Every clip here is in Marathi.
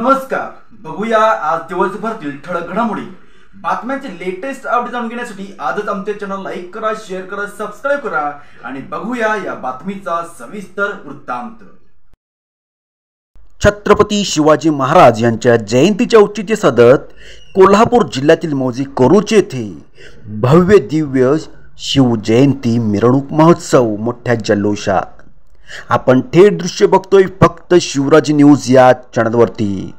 नमस्कार. बघूया आज दिवसभरातील ठळक घडामोडी. बातम्यांचे लेटेस्ट अपडेट जाणून घेण्यासाठी आजच आमचे चॅनल लाईक करा, शेअर करा, सबस्क्राईब करा आणि बघूया या बातमीचा सविस्तर वृत्तांत. छत्रपती शिवाजी महाराज यांच्या जयंतीच्या औचित्य साधत कोल्हापूर जिल्ह्यातील मौजे कोरुची येथे भव्य दिव्य शिवजयंती मिरवणूक महोत्सव मोठ्या जल्लोषात. आपण थेट दृश्य बघतोय फक्त शिवराज न्यूज या चॅनलवरती.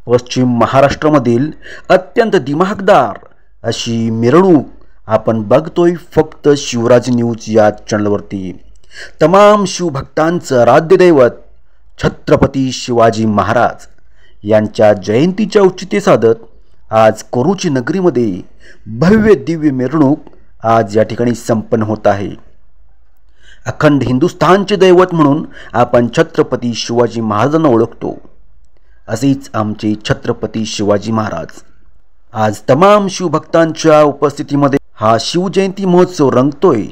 पश्चिम महाराष्ट्रामधील अत्यंत दिमाखदार अशी मिरवणूक आपण बघतोय फक्त शिवराज न्यूज या चॅनलवरती. तमाम शिवभक्तांचं आराध्यदैवत छत्रपती शिवाजी महाराज यांच्या जयंतीच्या औचित्य साधत आज कोरुची नगरीमध्ये भव्य दिव्य मिरवणूक आज या ठिकाणी संपन्न होत आहे. अखंड हिंदुस्थानचे दैवत म्हणून आपण छत्रपती शिवाजी महाराजांना ओळखतो. असेच आमचे छत्रपती शिवाजी महाराज आज तमाम शिवभक्तांच्या उपस्थितीमध्ये हा शिवजयंती महोत्सव रंगतोय.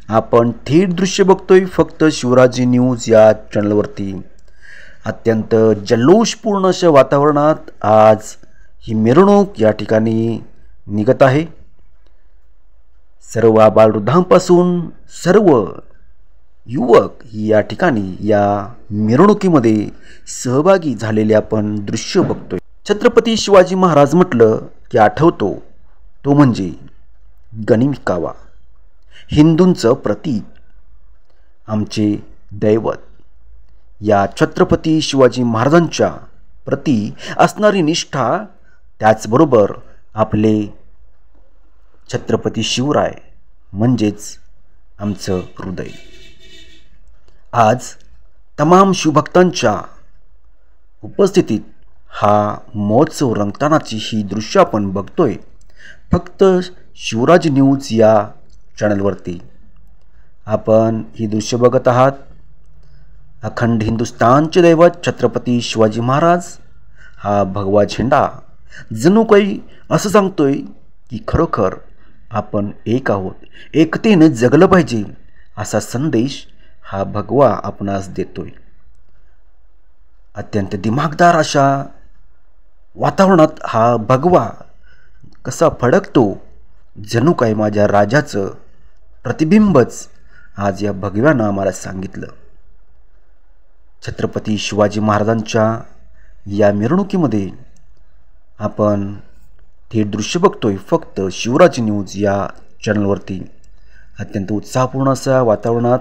आपण थेट दृश्य बघतोय फक्त शिवराज न्यूज या चॅनलवरती. अत्यंत जल्लोषपूर्ण अशा वातावरणात आज ही मिरवणूक या ठिकाणी निघत आहे. सर्व बालवृद्धांपासून सर्व युवक या ठिकाणी या मिरवणुकीमध्ये सहभागी झालेले आपण दृश्य बघतोय. छत्रपती शिवाजी महाराज म्हटलं की आठवतो तो म्हणजे गनिमी कावा, हिंदूंचं प्रतीक, आमचे दैवत. या छत्रपती शिवाजी महाराजांच्या प्रती असणारी निष्ठा, त्याचबरोबर आपले छत्रपती शिवराय म्हणजेच आमचं हृदय. आज तमाम शिवभक्तांच्या उपस्थितीत हा महोत्सव रंगतानाची ही दृश्य आपण बघतोय फक्त शिवराज न्यूज या चॅनलवरती. आपण ही दृश्य बघत आहात. अखंड हिंदुस्थानचे दैवत छत्रपती शिवाजी महाराज हा भगवा झेंडा जणू काही असं सांगतोय की खरोखर आपण एक आहोत, एकतेने जगलं पाहिजे असा संदेश हा भगवा आपणास देतोय. अत्यंत दिमाखदार अशा वातावरणात हा भगवा कसा फडकतो, जणू काय माझ्या राजाचं प्रतिबिंबच आज या भगव्यानं आम्हाला सांगितलं. छत्रपती शिवाजी महाराजांच्या या मिरवणुकीमध्ये आपण थेट दृश्य बघतोय फक्त शिवराज न्यूज या चॅनलवरती. अत्यंत उत्साहपूर्ण अशा वातावरणात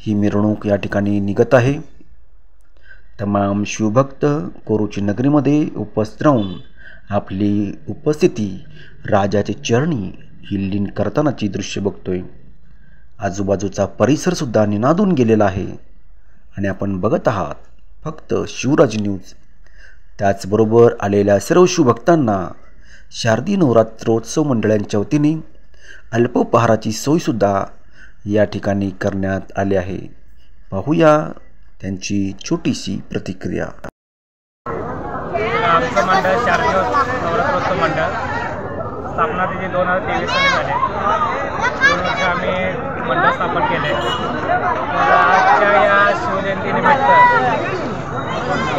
ही मिरवणूक या ठिकाणी निघत आहे. तमाम शिवभक्त कोरुची नगरीमध्ये उपस्थित राहून आपली उपस्थिती राजाचे चरणी ही लीन करतानाची दृश्य बघतोय. आजूबाजूचा परिसरसुद्धा निनादून गेलेला आहे आणि आपण बघत आहात फक्त शिवराज न्यूज. त्याचबरोबर आलेल्या सर्व शिवभक्तांना शारदीय नवरात्रोत्सव मंडळांच्या वतीने अल्पोपहाराची सोयसुद्धा या ठिकाणी करण्यात आली आहे. पाहूया त्यांची छोटीशी प्रतिक्रिया. आमचं मंडळ शारदीय नवरात्रोत्सव मंडळ स्थापना त्याची 2023 साली झाले. 2 वर्ष आम्ही मंडळ स्थापन केले. तर आजच्या या शिवजयंतीनिमित्त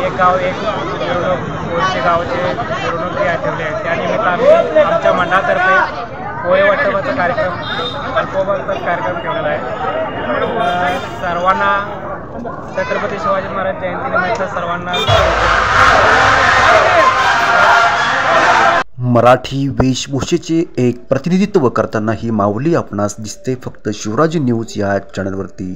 एक गाव एक मिरवणूक कोळशी गावचे मिरवणूक ठेवले आहे. त्यानिमित्त आम्ही आमच्या मंडळातर्फे पोहे वाटपाचा कार्यक्रम, अल्पोपहाराचा कार्यक्रम ठेवलेला आहे. सर्वांना छत्रपती शिवाजी महाराज जयंतीनिमित्त सर्वांना मराठी वेशभूषेचे एक प्रतिनिधित्व करताना ही माऊली आपणास दिसते फक्त शिवराज न्यूज या चॅनलवरती.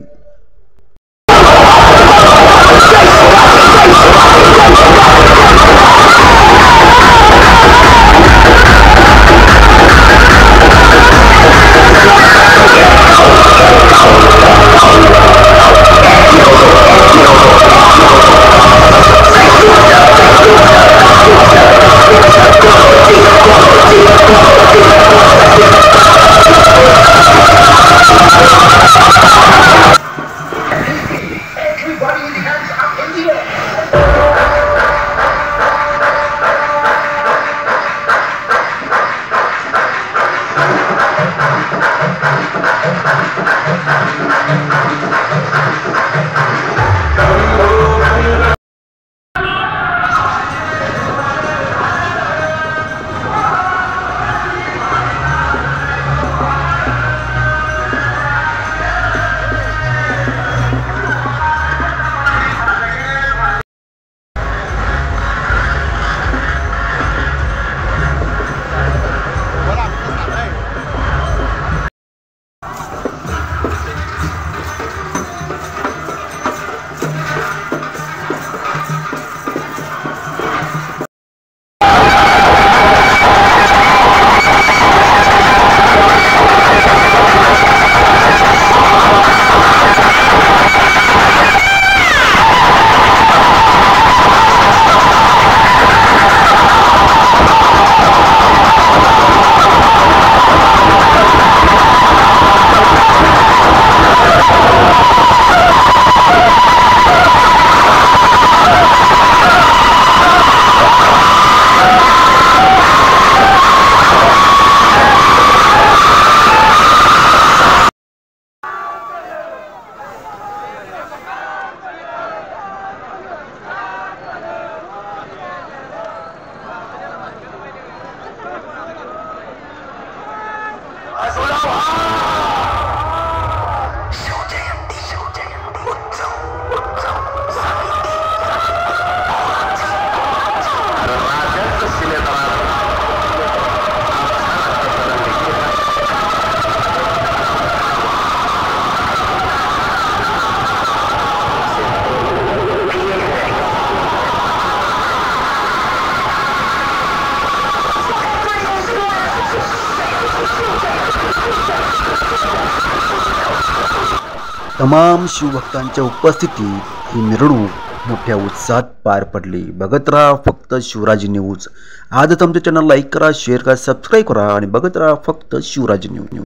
तमाम शिवभक्तांच्या उपस्थितीत ही मिरवणूक मोठ्या उत्साहात पार पडली। बघत राहा फक्त शिवराज न्यूज। आजच आमच्या चॅनल लाईक करा, शेअर करा, सबस्क्राईब करा आणि बघत राहा फक्त शिवराज न्यूज।